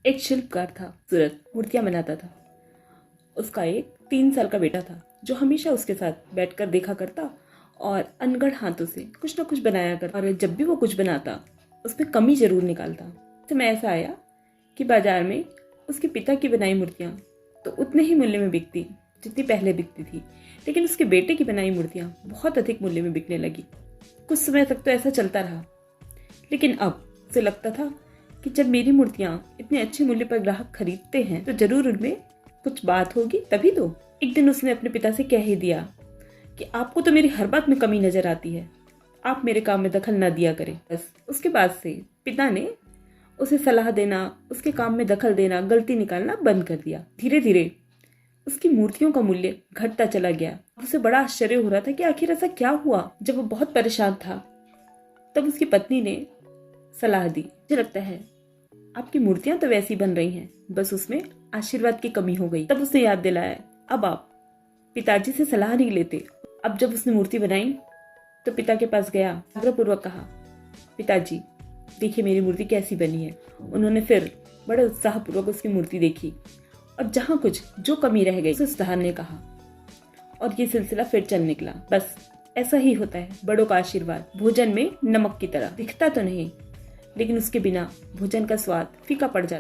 एक शिल्पकार था, सूरत मूर्तियां बनाता था। उसका एक 3 साल का बेटा था जो हमेशा उसके साथ बैठकर देखा करता और अनगढ़ हाथों से कुछ न कुछ बनाया करता। और जब भी वो कुछ बनाता उसमें कमी जरूर निकालता। समय ऐसा आया कि बाजार में उसके पिता की बनाई मूर्तियां तो उतने ही मूल्य में बिकती जितनी पहले बिकती थी, लेकिन उसके बेटे की बनाई मूर्तियां बहुत अधिक मूल्य में बिकने लगी। कुछ समय तक तो ऐसा चलता रहा, लेकिन अब उसे लगता था कि जब मेरी मूर्तियां इतने अच्छे मूल्य पर ग्राहक खरीदते हैं तो जरूर उनमें कुछ बात होगी, तभी तो। एक दिन उसने अपने पिता से कह ही दिया कि आपको तो मेरी हर बात में कमी नजर आती है, आप मेरे काम में दखल न दिया करें। बस उसके बाद से पिता ने उसे सलाह देना, उसके काम में दखल देना, गलती निकालना बंद कर दिया। धीरे धीरे उसकी मूर्तियों का मूल्य घटता चला गया। उसे बड़ा आश्चर्य हो रहा था कि आखिर ऐसा क्या हुआ। जब वो बहुत परेशान था तब उसकी पत्नी ने सलाह दी, मुझे लगता है आपकी मूर्तियां तो वैसी बन रही हैं, बस उसमें आशीर्वाद की कमी हो गई। तब उसने याद दिलाया, अब आप पिताजी से सलाह नहीं लेते। अब जब उसने मूर्ति बनाई तो पिता के पास गया, आग्रहपूर्वक कहा, पिताजी देखिए मेरी मूर्ति कैसी बनी है। उन्होंने फिर बड़े उत्साहपूर्वक उसकी मूर्ति देखी और जहां कुछ जो कमी रह गई उसे सुधारने कहा और ये सिलसिला फिर चल निकला। बस ऐसा ही होता है, बड़ों का आशीर्वाद भोजन में नमक की तरह दिखता तो नहीं, लेकिन उसके बिना भोजन का स्वाद फीका पड़ जाता।